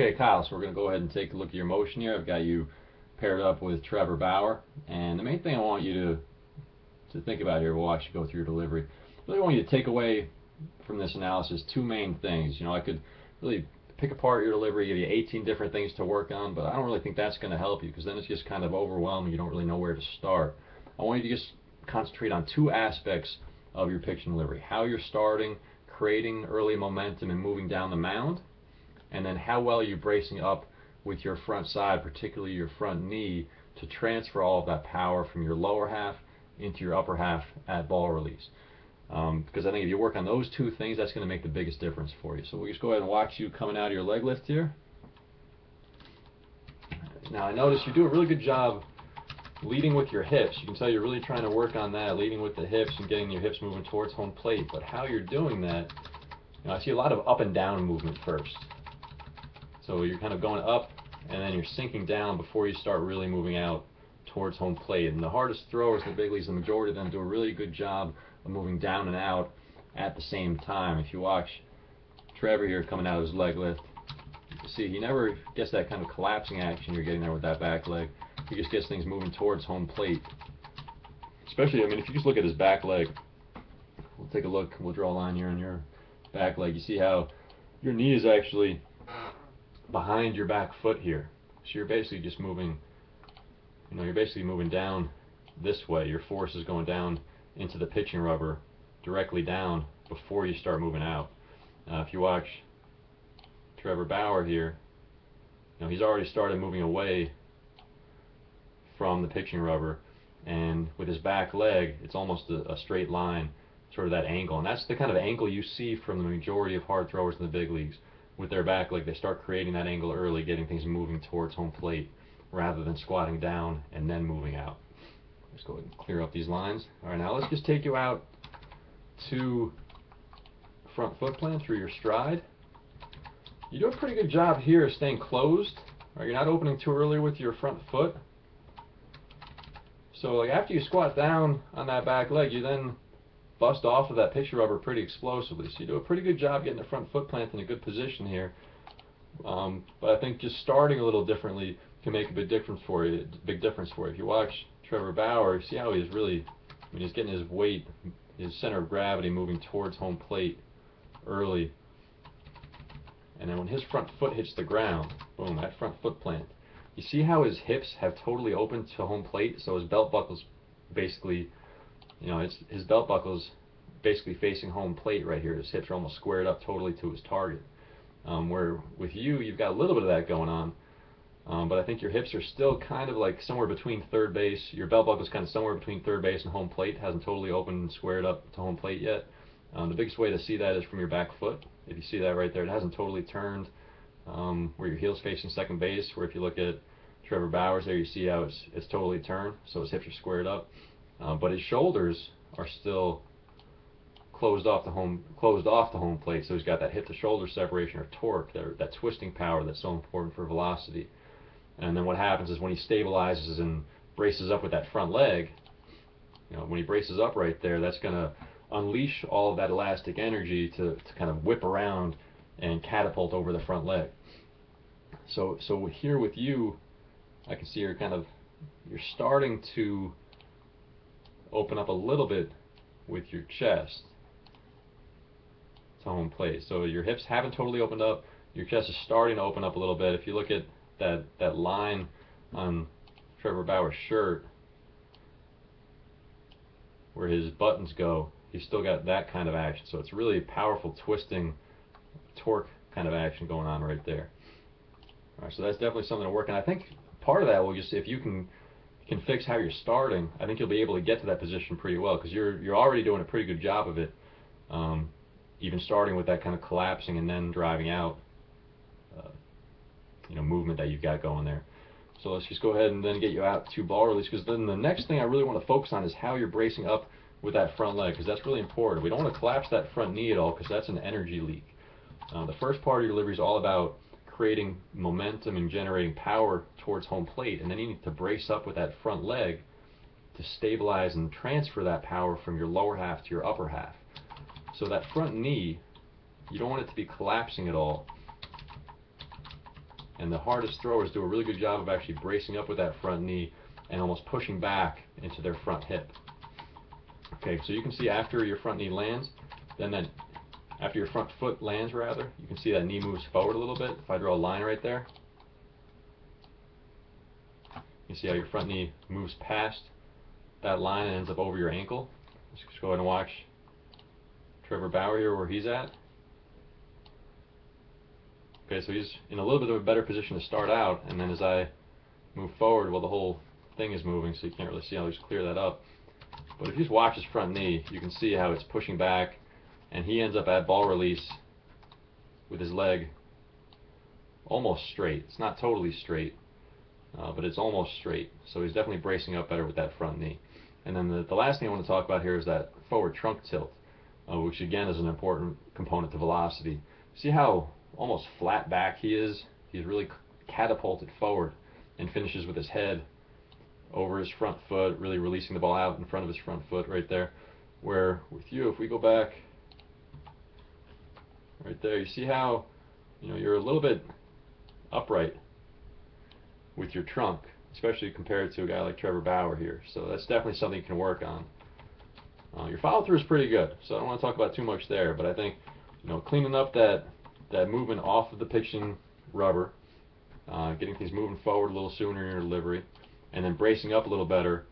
Okay, Kyle, so we're going to go ahead and take a look at your motion here. I've got you paired up with Trevor Bauer, and the main thing I want you to think about here, we'll watch you go through your delivery. I really want you to take away from this analysis two main things. You know, I could really pick apart your delivery, give you 18 different things to work on, but I don't really think that's going to help you, because then it's just kind of overwhelming. You don't really know where to start. I want you to just concentrate on two aspects of your pitch and delivery: how you're starting, creating early momentum and moving down the mound, and then how well you're bracing up with your front side, particularly your front knee, to transfer all of that power from your lower half into your upper half at ball release. Because I think if you work on those two things, that's going to make the biggest difference for you. So we'll just go ahead and watch you coming out of your leg lift here. Now I notice you do a really good job leading with your hips. You can tell you're really trying to work on that, leading with the hips and getting your hips moving towards home plate. But how you're doing that, you know, I see a lot of up and down movement first. So you're kind of going up and then you're sinking down before you start really moving out towards home plate. And the hardest throwers in the big leagues, the majority of them do a really good job of moving down and out at the same time. If you watch Trevor here coming out of his leg lift, you see he never gets that kind of collapsing action you're getting there with that back leg. He just gets things moving towards home plate. Especially, I mean, if you just look at his back leg, we'll take a look, we'll draw a line here on your back leg. You see how your knee is actually behind your back foot here. So you're basically just moving, you know, you're basically moving down this way. Your force is going down into the pitching rubber, directly down before you start moving out. If you watch Trevor Bauer here, you know, he's already started moving away from the pitching rubber, and with his back leg, it's almost a straight line, sort of that angle. And that's the kind of angle you see from the majority of hard throwers in the big leagues. With their back leg, they start creating that angle early, getting things moving towards home plate, rather than squatting down and then moving out. Let's go ahead and clear up these lines. Alright, now let's just take you out to front foot plant through your stride. You do a pretty good job here of staying closed. Right, you're not opening too early with your front foot. So like after you squat down on that back leg, you then bust off of that pitcher rubber pretty explosively. So you do a pretty good job getting the front foot plant in a good position here. But I think just starting a little differently can make a big difference for you. If you watch Trevor Bauer, you see how he's really, I mean, he's getting his weight, his center of gravity moving towards home plate early. And then when his front foot hits the ground, boom, that front foot plant. You see how his hips have totally opened to home plate, so his belt buckle's basically, you know, his belt buckle's basically facing home plate right here. His hips are almost squared up totally to his target. Where with you, you've got a little bit of that going on. But I think your hips are still kind of like somewhere between third base. Your belt buckle is kind of somewhere between third base and home plate. Hasn't totally opened and squared up to home plate yet. The biggest way to see that is from your back foot. If you see that right there, it hasn't totally turned where your heel's facing second base. Where if you look at Trevor Bauer's there, you see how it's totally turned. So his hips are squared up. But his shoulders are still closed off the home plate. So he's got that hip to shoulder separation, or torque, that twisting power that's so important for velocity. And then what happens is when he stabilizes and braces up with that front leg, you know, when he braces up right there, that's going to unleash all of that elastic energy to kind of whip around and catapult over the front leg. So here with you, I can see you're starting to open up a little bit with your chest to home plate. So your hips haven't totally opened up. Your chest is starting to open up a little bit. If you look at that line on Trevor Bauer's shirt where his buttons go, he's still got that kind of action. So it's really powerful twisting, torque kind of action going on right there. All right, so that's definitely something to work on. I think part of that will just, if you can fix how you're starting, I think you'll be able to get to that position pretty well, because you're already doing a pretty good job of it, even starting with that kind of collapsing and then driving out you know, movement that you've got going there. So let's just go ahead and then get you out to ball release, because then the next thing I really want to focus on is how you're bracing up with that front leg, because that's really important. We don't want to collapse that front knee at all, because that's an energy leak. The first part of your delivery is all about creating momentum and generating power towards home plate, and then you need to brace up with that front leg to stabilize and transfer that power from your lower half to your upper half. So that front knee, you don't want it to be collapsing at all. And the hardest throwers do a really good job of actually bracing up with that front knee and almost pushing back into their front hip. Okay, so you can see after your front knee lands, after your front foot lands rather, you can see that knee moves forward a little bit. If I draw a line right there, you see how your front knee moves past that line and ends up over your ankle. Let's just go ahead and watch Trevor Bauer here where he's at. Okay, so he's in a little bit of a better position to start out, and then as I move forward, well, the whole thing is moving, so you can't really see how he's clear that up. But if you just watch his front knee, you can see how it's pushing back, and he ends up at ball release with his leg almost straight. It's not totally straight, but it's almost straight. So he's definitely bracing up better with that front knee. And then the last thing I want to talk about here is that forward trunk tilt, which again is an important component to velocity. See how almost flat back he is? He's really catapulted forward and finishes with his head over his front foot, really releasing the ball out in front of his front foot right there. Where with you, if we go back right there, you see how you're a little bit upright with your trunk, especially compared to a guy like Trevor Bauer here. So that's definitely something you can work on. Your follow through is pretty good, so I don't want to talk about too much there, but I think cleaning up that movement off of the pitching rubber, getting things moving forward a little sooner in your delivery, and then bracing up a little better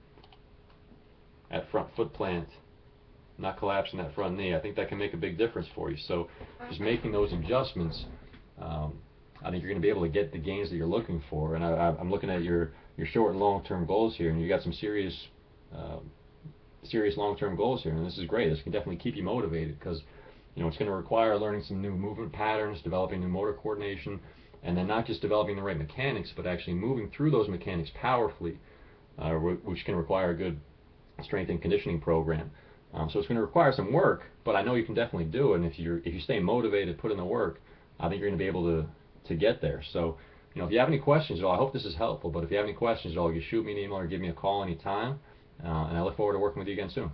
at front foot plant, not collapsing that front knee, I think that can make a big difference for you. So just making those adjustments, I think you're going to be able to get the gains that you're looking for. And I'm looking at your short and long-term goals here, and you got some serious long-term goals here, and this is great. This can definitely keep you motivated because it's going to require learning some new movement patterns, developing new motor coordination, and then not just developing the right mechanics, but actually moving through those mechanics powerfully, which can require a good strength and conditioning program. So it's going to require some work, but I know you can definitely do it. And if you stay motivated, put in the work, I think you're going to be able to get there. So if you have any questions at all, I hope this is helpful. But if you have any questions at all, you shoot me an email or give me a call anytime, and I look forward to working with you again soon.